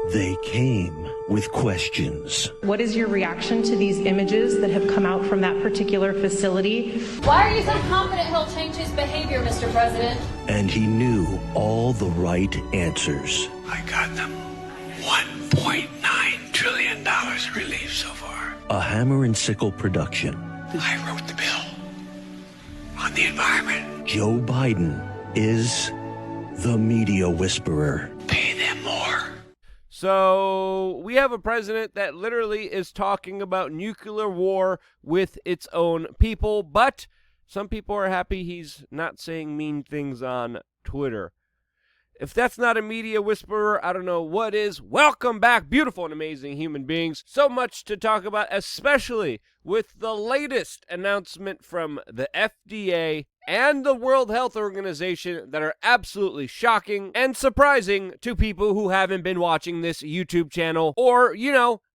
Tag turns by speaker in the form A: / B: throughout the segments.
A: They came with questions.
B: What is your reaction to these images that have come out from that particular facility?
C: Why are you so confident he'll change his behavior, Mr. President?
A: And he knew all the right answers.
D: I got them. $1.9 trillion relief so far.
A: A Hammer and Sickle production.
D: I wrote the bill on the environment.
A: Joe Biden is the media whisperer.
D: Pay them more.
E: So we have a president that literally is talking about nuclear war with its own people, but some people are happy he's not saying mean things on Twitter. If that's not a media whisperer, I don't know what is. Welcome back, beautiful and amazing human beings. So much to talk about, especially with the latest announcement from the FDA and the World Health Organization that are absolutely shocking and surprising to people who haven't been watching this YouTube channel or,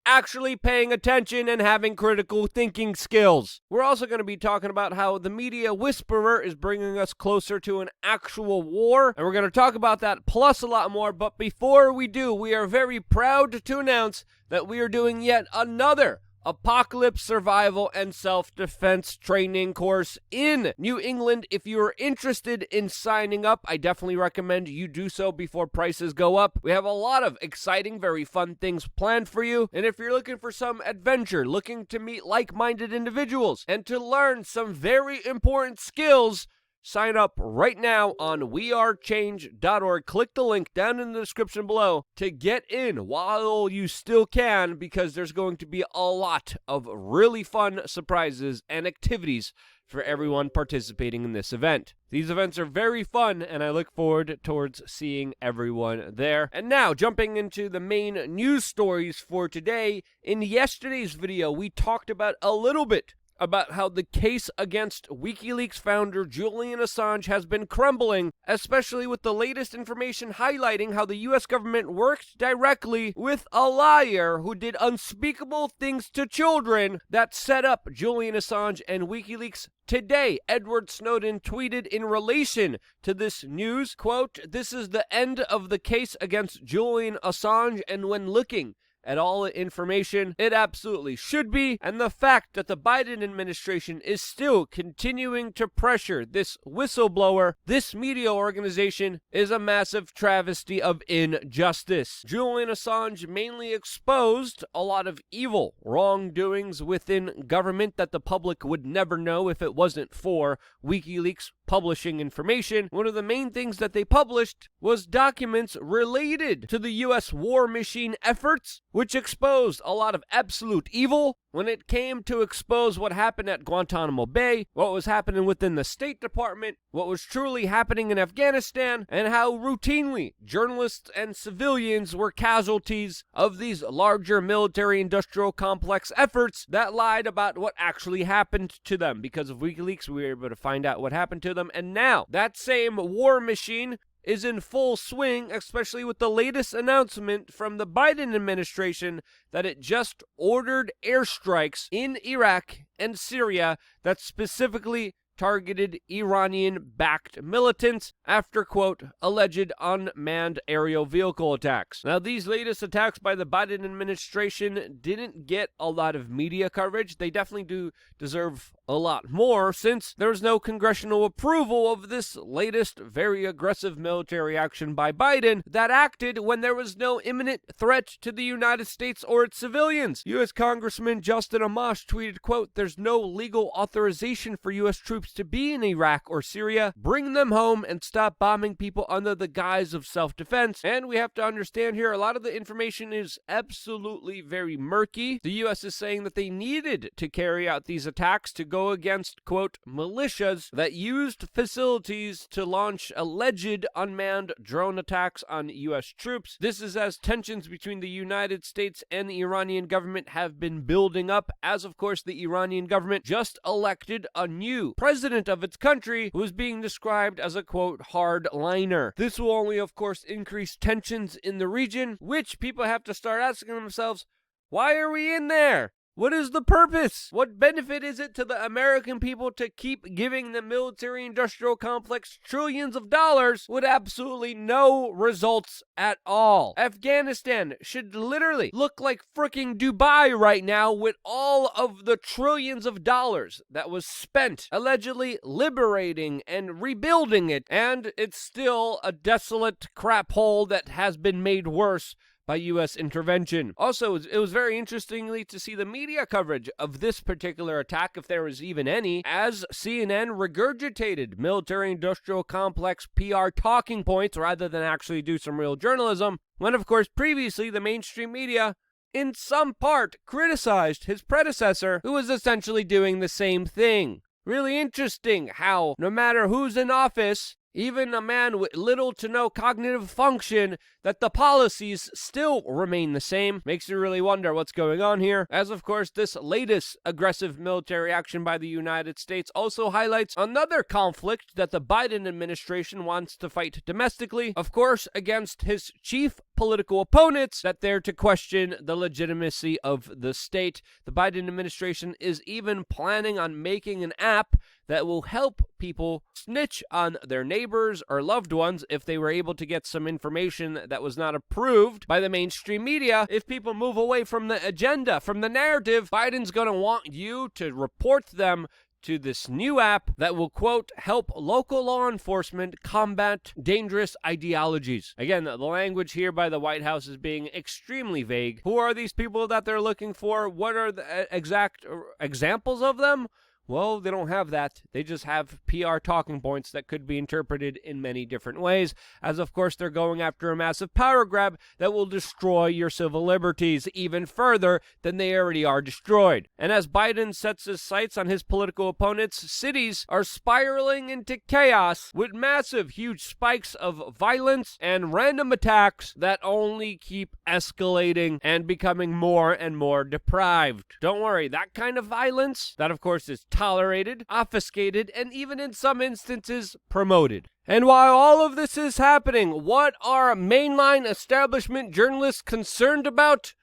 E: actually paying attention and having critical thinking skills. We're also going to be talking about how the media whisperer is bringing us closer to an actual war, and we're going to talk about that plus a lot more. But before we do, we are very proud to announce that we are doing yet another Apocalypse Survival and Self-Defense Training course in New England. If you're interested in signing up, I definitely recommend you do so before prices go up. We have a lot of exciting, very fun things planned for you. And if you're looking for some adventure, looking to meet like-minded individuals, and to learn some very important skills, sign up right now on wearechange.org. Click the link down in the description below to get in while you still can, because there's going to be a lot of really fun surprises and activities for everyone participating in this event. These events are very fun, and I look forward towards seeing everyone there. And now, jumping into the main news stories for today. In yesterday's video, we talked about a little bit about how the case against WikiLeaks founder Julian Assange has been crumbling, especially with the latest information highlighting how the U.S. government worked directly with a liar who did unspeakable things to children that set up Julian Assange and WikiLeaks. Today, Edward Snowden tweeted in relation to this news, quote, "This is the end of the case against Julian Assange, and when looking at all the information, it absolutely should be, and the fact that the Biden administration is still continuing to pressure this whistleblower, this media organization, is a massive travesty of injustice." Julian Assange mainly exposed a lot of evil wrongdoings within government that the public would never know if it wasn't for WikiLeaks publishing information. One of the main things that they published was documents related to the U.S. war machine efforts, which exposed a lot of absolute evil when it came to expose what happened at Guantanamo Bay, what was happening within the State Department, what was truly happening in Afghanistan, and how routinely journalists and civilians were casualties of these larger military-industrial complex efforts that lied about what actually happened to them. Because of WikiLeaks, we were able to find out what happened to them, and now that same war machine is in full swing, especially with the latest announcement from the Biden administration that it just ordered airstrikes in Iraq and Syria that specifically targeted Iranian-backed militants after, quote, alleged unmanned aerial vehicle attacks. Now, these latest attacks by the Biden administration didn't get a lot of media coverage. They definitely do deserve a lot more, since there was no congressional approval of this latest very aggressive military action by Biden that acted when there was no imminent threat to the United States or its civilians. U.S. Congressman Justin Amash tweeted, quote, "There's no legal authorization for U.S. troops to be in Iraq or Syria. Bring them home and stop bombing people under the guise of self-defense." And we have to understand here, a lot of the information is absolutely very murky. The U.S. is saying that they needed to carry out these attacks to go against, quote, militias that used facilities to launch alleged unmanned drone attacks on U.S. troops. This is as tensions between the United States and the Iranian government have been building up, as of course the Iranian government just elected a new president of its country who is being described as a, quote, hardliner. This will only, of course, increase tensions in the region, which people have to start asking themselves, why are we in there? What is the purpose? What benefit is it to the American people to keep giving the military-industrial complex trillions of dollars with absolutely no results at all? Afghanistan should literally look like freaking Dubai right now with all of the trillions of dollars that was spent allegedly liberating and rebuilding it, and it's still a desolate crap hole that has been made worse by U.S. intervention. Also, it was very interestingly to see the media coverage of this particular attack, if there was even any, as CNN regurgitated military-industrial complex PR talking points rather than actually do some real journalism, when of course previously the mainstream media in some part criticized his predecessor, who was essentially doing the same thing. Really interesting how no matter who's in office, even a man with little to no cognitive function, that the policies still remain the same. Makes you really wonder what's going on here. As of course, this latest aggressive military action by the United States also highlights another conflict that the Biden administration wants to fight domestically, of course, against his chief political opponents that they're to question the legitimacy of the state. The Biden administration is even planning on making an app that will help people snitch on their neighbors or loved ones if they were able to get some information that was not approved by the mainstream media. If people move away from the agenda, from the narrative, Biden's going to want you to report them to this new app that will, quote, help local law enforcement combat dangerous ideologies. Again, the language here by the White House is being extremely vague. Who are these people that they're looking for? What are the exact examples of them? Well, they don't have that. They just have PR talking points that could be interpreted in many different ways, as of course they're going after a massive power grab that will destroy your civil liberties even further than they already are destroyed. And as Biden sets his sights on his political opponents, cities are spiraling into chaos with massive, huge spikes of violence and random attacks that only keep escalating and becoming more and more deprived. Don't worry, that kind of violence, that of course is tolerated, obfuscated, and even in some instances promoted. And while all of this is happening, what are mainline establishment journalists concerned about?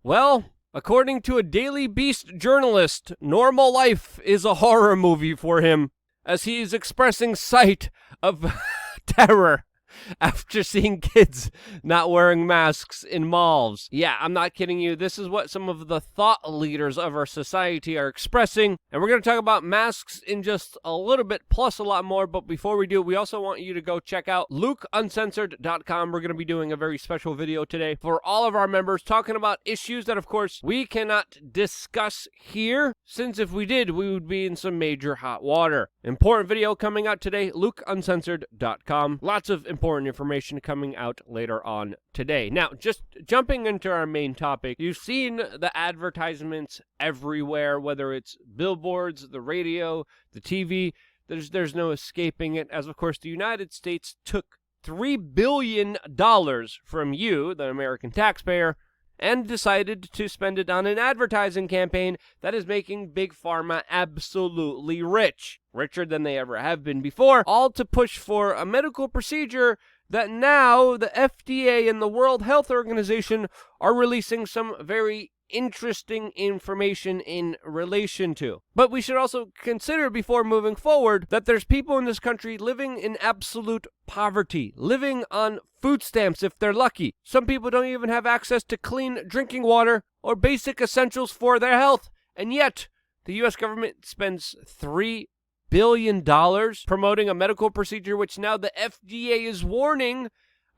E: Well, according to a Daily Beast journalist, normal life is a horror movie for him, as he is expressing sight of terror after seeing kids not wearing masks in malls. Yeah, I'm not kidding you. This is what some of the thought leaders of our society are expressing. And we're going to talk about masks in just a little bit, plus a lot more. But before we do, we also want you to go check out LukeUncensored.com. We're going to be doing a very special video today for all of our members, talking about issues that, of course, we cannot discuss here, since if we did, we would be in some major hot water. Important video coming out today, LukeUncensored.com. Lots of important information coming out later on today. Now, just jumping into our main topic, you've seen the advertisements everywhere, whether it's billboards, the radio, the TV. There's no escaping it, as of course the United States took $3 billion from you, the American taxpayer, and decided to spend it on an advertising campaign that is making Big Pharma absolutely rich. Richer than they ever have been before, all to push for a medical procedure that now the FDA and the World Health Organization are releasing some very interesting information in relation to. But we should also consider before moving forward that there's people in this country living in absolute poverty, living on food stamps if they're lucky. Some people don't even have access to clean drinking water or basic essentials for their health. And yet, the U.S. government spends $3 billion promoting a medical procedure which now the FDA is warning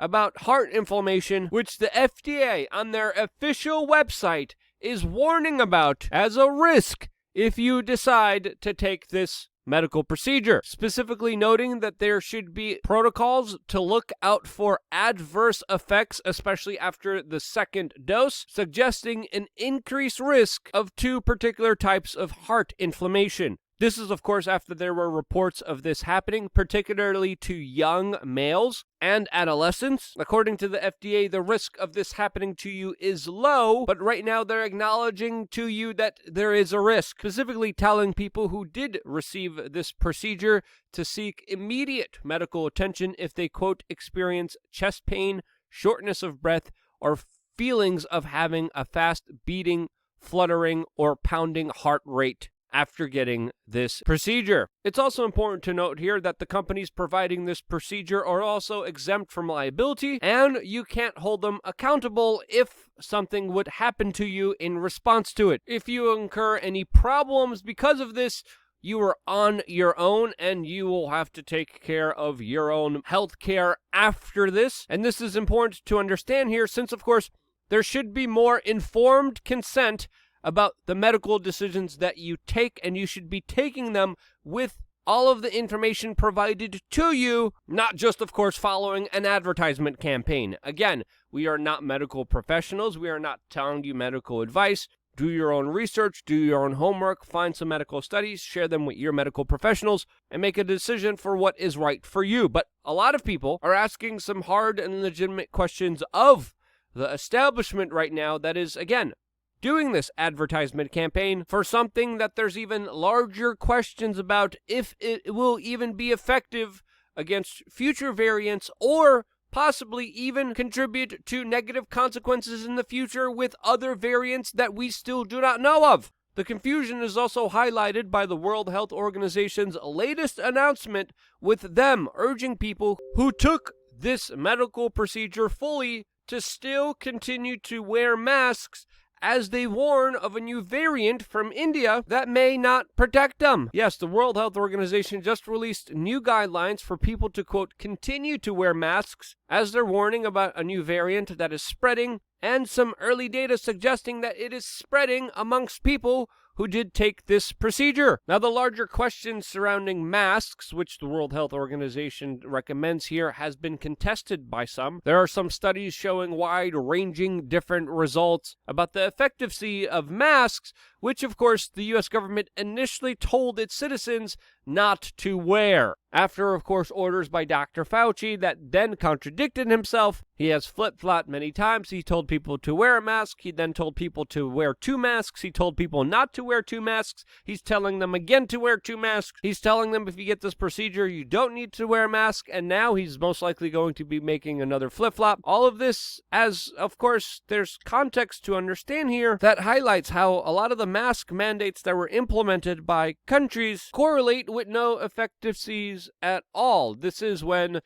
E: about heart inflammation, which the FDA on their official website is warning about as a risk if you decide to take this medical procedure, specifically noting that there should be protocols to look out for adverse effects, especially after the second dose, suggesting an increased risk of two particular types of heart inflammation. This is, of course, after there were reports of this happening, particularly to young males and adolescents. According to the FDA, the risk of this happening to you is low, but right now they're acknowledging to you that there is a risk, specifically telling people who did receive this procedure to seek immediate medical attention if they, quote, experience chest pain, shortness of breath, or feelings of having a fast beating fluttering or pounding heart rate after getting this procedure. It's also important to note here that the companies providing this procedure are also exempt from liability, and you can't hold them accountable if something would happen to you in response to it. If you incur any problems because of this, you are on your own, and you will have to take care of your own health care after this. And this is important to understand here, since, of course, there should be more informed consent about the medical decisions that you take, and you should be taking them with all of the information provided to you, not just, of course, following an advertisement campaign. Again, we are not medical professionals. We are not telling you medical advice. Do your own research, do your own homework, find some medical studies, share them with your medical professionals, and make a decision for what is right for you. But a lot of people are asking some hard and legitimate questions of the establishment right now that is, again, doing this advertisement campaign for something that there's even larger questions about if it will even be effective against future variants, or possibly even contribute to negative consequences in the future with other variants that we still do not know of. The confusion is also highlighted by the World Health Organization's latest announcement, with them urging people who took this medical procedure fully to still continue to wear masks, as they warn of a new variant from India that may not protect them. Yes, the World Health Organization just released new guidelines for people to, quote, continue to wear masks, as they're warning about a new variant that is spreading, and some early data suggesting that it is spreading amongst people who did take this procedure. Now, the larger question surrounding masks, which the World Health Organization recommends here, has been contested by some. There are some studies showing wide-ranging different results about the efficacy of masks, which, of course, the U.S. government initially told its citizens not to wear. After, of course, orders by Dr. Fauci that then contradicted himself. He has flip-flopped many times. He told people to wear a mask. He then told people to wear 2 masks. He told people not to wear 2 masks. He's telling them again to wear 2 masks. He's telling them if you get this procedure, you don't need to wear a mask. And now he's most likely going to be making another flip-flop. All of this, as, of course, there's context to understand here that highlights how a lot of the mask mandates that were implemented by countries correlate with no effectiveness at all. This is when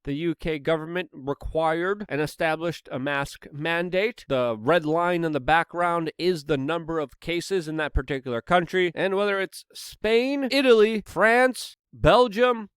E: the UK government required and established a mask mandate. The red line in the background is the number of cases in that particular country. And whether it's Spain, Italy, France, Belgium,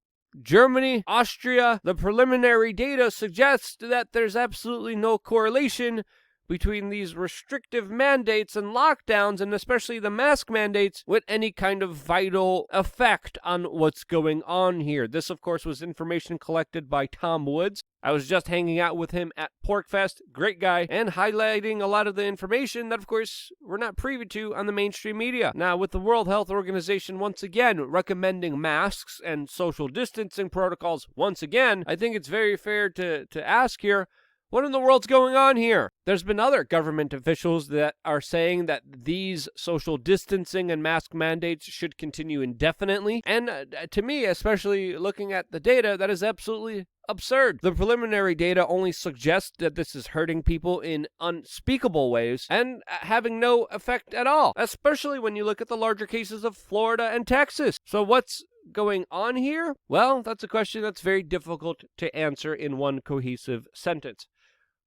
E: Germany, Austria, the preliminary data suggests that there's absolutely no correlation between these restrictive mandates and lockdowns, and especially the mask mandates, with any kind of vital effect on what's going on here. This, of course, was information collected by Tom Woods. I was just hanging out with him at PorcFest, great guy, and highlighting a lot of the information that, of course, we're not privy to on the mainstream media. Now, with the World Health Organization once again recommending masks and social distancing protocols once again, I think it's very fair to ask here, what in the world's going on here? There's been other government officials that are saying that these social distancing and mask mandates should continue indefinitely. And to me, especially looking at the data, that is absolutely absurd. The preliminary data only suggests that this is hurting people in unspeakable ways and having no effect at all, especially when you look at the larger cases of Florida and Texas. So what's going on here? Well, that's a question that's very difficult to answer in one cohesive sentence.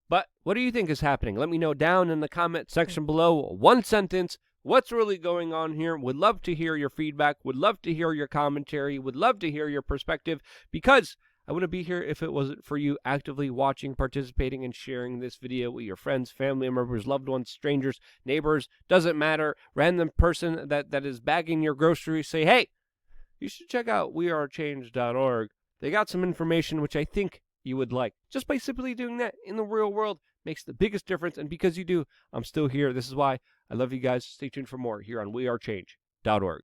E: But what do you think is happening? Let me know down in the comment section below. One sentence. What's really going on here? Would love to hear your feedback. Would love to hear your commentary. Would love to hear your perspective, because I wouldn't be here if it wasn't for you actively watching, participating, and sharing this video with your friends, family members, loved ones, strangers, neighbors. Doesn't matter. Random person that is bagging your groceries. Say, hey, you should check out wearechange.org. They got some information which I think you would like. Just by simply doing that in the real world makes the biggest difference. And because you do, I'm still here. This is why I love you guys. Stay tuned for more here on wearechange.org.